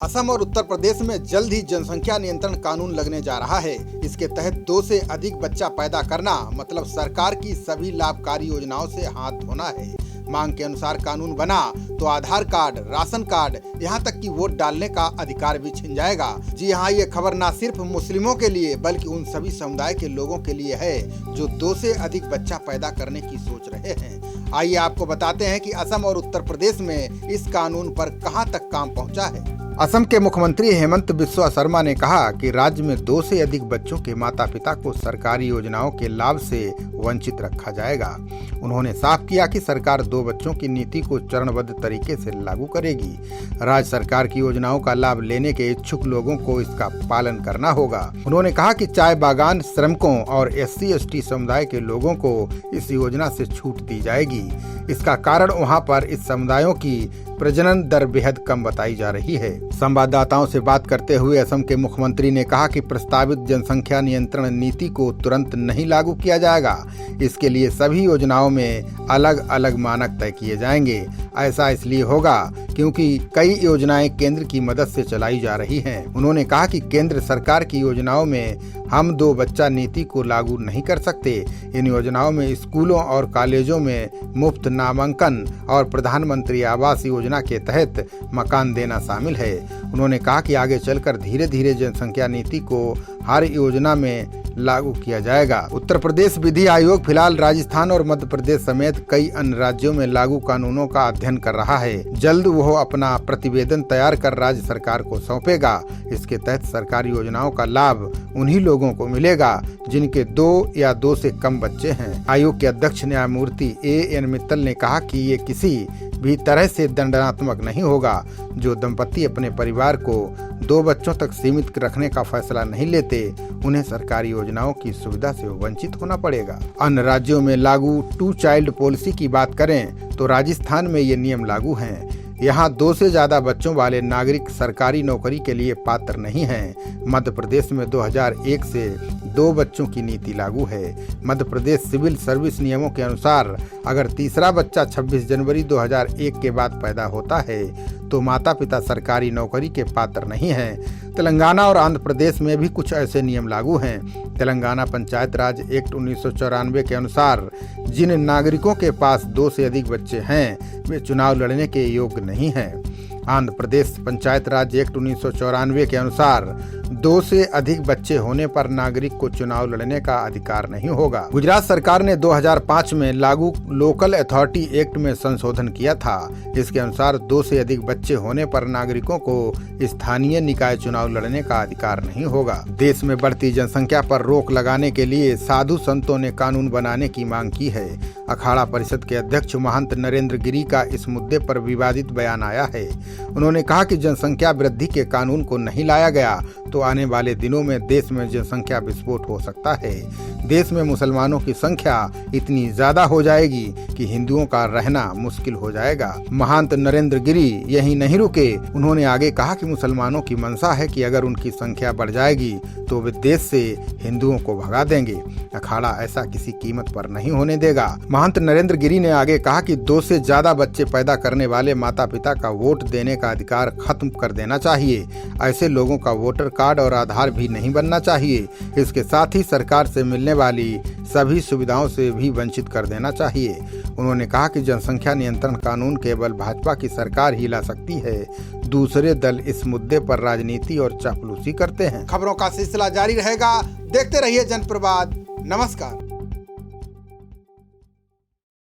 असम और उत्तर प्रदेश में जल्द ही जनसंख्या नियंत्रण कानून लगने जा रहा है। इसके तहत 2 से अधिक बच्चा पैदा करना मतलब सरकार की सभी लाभकारी योजनाओं से हाथ धोना है। मांग के अनुसार कानून बना तो आधार कार्ड, राशन कार्ड, यहाँ तक कि वोट डालने का अधिकार भी छिन जाएगा। जी हाँ, ये खबर न सिर्फ मुस्लिमों के लिए बल्कि उन सभी समुदाय के लोगों के लिए है जो 2 से अधिक बच्चा पैदा करने की सोच रहे हैं। आइए आपको बताते हैं कि असम और उत्तर प्रदेश में इस कानून पर कहां तक काम पहुंचा है। असम के मुख्यमंत्री हेमंत बिस्वा शर्मा ने कहा कि राज्य में 2 से अधिक बच्चों के माता पिता को सरकारी योजनाओं के लाभ से वंचित रखा जाएगा। उन्होंने साफ किया कि सरकार 2 बच्चों की नीति को चरणबद्ध तरीके से लागू करेगी। राज्य सरकार की योजनाओं का लाभ लेने के इच्छुक लोगों को इसका पालन करना होगा। उन्होंने कहा कि चाय बागान श्रमिकों और SC/ST समुदाय के लोगों को इस योजना से छूट दी जाएगी। इसका कारण वहाँ पर इस समुदायों की प्रजनन दर बेहद कम बताई जा रही है। संवाददाताओं से बात करते हुए असम के मुख्यमंत्री ने कहा कि प्रस्तावित जनसंख्या नियंत्रण नीति को तुरंत नहीं लागू किया जाएगा। इसके लिए सभी योजनाओं में अलग अलग मानक तय किए जाएंगे। ऐसा इसलिए होगा क्योंकि कई योजनाएं केंद्र की मदद से चलाई जा रही हैं। उन्होंने कहा कि केंद्र सरकार की योजनाओं में हम 2 बच्चा नीति को लागू नहीं कर सकते। इन योजनाओं में स्कूलों और कॉलेजों में मुफ्त नामांकन और प्रधानमंत्री आवास योजना के तहत मकान देना शामिल है। उन्होंने कहा कि आगे चलकर धीरे धीरे जनसंख्या नीति को हर योजना में लागू किया जाएगा। उत्तर प्रदेश विधि आयोग फिलहाल राजस्थान और मध्य प्रदेश समेत कई अन्य राज्यों में लागू कानूनों का अध्ययन कर रहा है। जल्द वह अपना प्रतिवेदन तैयार कर राज्य सरकार को सौंपेगा। इसके तहत सरकारी योजनाओं का लाभ उन्हीं लोगों को मिलेगा जिनके 2 या 2 से कम बच्चे हैं। आयोग के अध्यक्ष न्यायमूर्ति AN मित्तल ने कहा कि ये किसी भी तरह से दंडात्मक नहीं होगा। जो दंपति अपने परिवार को 2 बच्चों तक सीमित रखने का फैसला नहीं लेते, उन्हें सरकारी योजनाओं की सुविधा से वंचित होना पड़ेगा। अन्य राज्यों में लागू 2 चाइल्ड पॉलिसी की बात करें तो राजस्थान में ये नियम लागू हैं। यहाँ 2 से ज्यादा बच्चों वाले नागरिक सरकारी नौकरी के लिए पात्र नहीं हैं। मध्य प्रदेश में 2001 से 2 बच्चों की नीति लागू है। मध्य प्रदेश सिविल सर्विस नियमों के अनुसार अगर तीसरा बच्चा 26 जनवरी 2001 के बाद पैदा होता है तो माता पिता सरकारी नौकरी के पात्र नहीं हैं। तेलंगाना और आंध्र प्रदेश में भी कुछ ऐसे नियम लागू हैं। तेलंगाना पंचायत राज एक्ट 1994 के अनुसार जिन नागरिकों के पास 2 से अधिक बच्चे हैं वे चुनाव लड़ने के योग्य नहीं हैं। आंध्र प्रदेश पंचायत राज एक्ट 1994 के अनुसार 2 से अधिक बच्चे होने पर नागरिक को चुनाव लड़ने का अधिकार नहीं होगा। गुजरात सरकार ने 2005 में लागू लोकल अथॉरिटी एक्ट में संशोधन किया था। इसके अनुसार 2 से अधिक बच्चे होने पर नागरिकों को स्थानीय निकाय चुनाव लड़ने का अधिकार नहीं होगा। देश में बढ़ती जनसंख्या पर रोक लगाने के लिए साधु संतों ने कानून बनाने की मांग की है। अखाड़ा परिषद के अध्यक्ष महंत नरेंद्र गिरी का इस मुद्दे पर विवादित बयान आया है। उन्होंने कहा कि जनसंख्या वृद्धि के कानून को नहीं लाया गया तो आने वाले दिनों में देश में जनसंख्या विस्फोट हो सकता है। देश में मुसलमानों की संख्या इतनी ज्यादा हो जाएगी कि हिंदुओं का रहना मुश्किल हो जाएगा। महंत नरेंद्र गिरी यही नहीं रुके। उन्होंने आगे कहा कि मुसलमानों की मंशा है कि अगर उनकी संख्या बढ़ जाएगी तो वे देश से हिंदुओं को भगा देंगे। अखाड़ा ऐसा किसी कीमत पर नहीं होने देगा। महंत नरेंद्र गिरी ने आगे कहा कि 2 से ज्यादा बच्चे पैदा करने वाले माता पिता का वोट देने का अधिकार खत्म कर देना चाहिए। ऐसे लोगों का वोटर कार्ड और आधार भी नहीं बनना चाहिए। इसके साथ ही सरकार से मिलने वाली सभी सुविधाओं से भी वंचित कर देना चाहिए। उन्होंने कहा कि जनसंख्या नियंत्रण कानून केवल भाजपा की सरकार ही ला सकती है। दूसरे दल इस मुद्दे पर राजनीति और चापलूसी करते हैं। खबरों का सिलसिला जारी रहेगा। देखते रहिए जनप्रवाद। नमस्कार।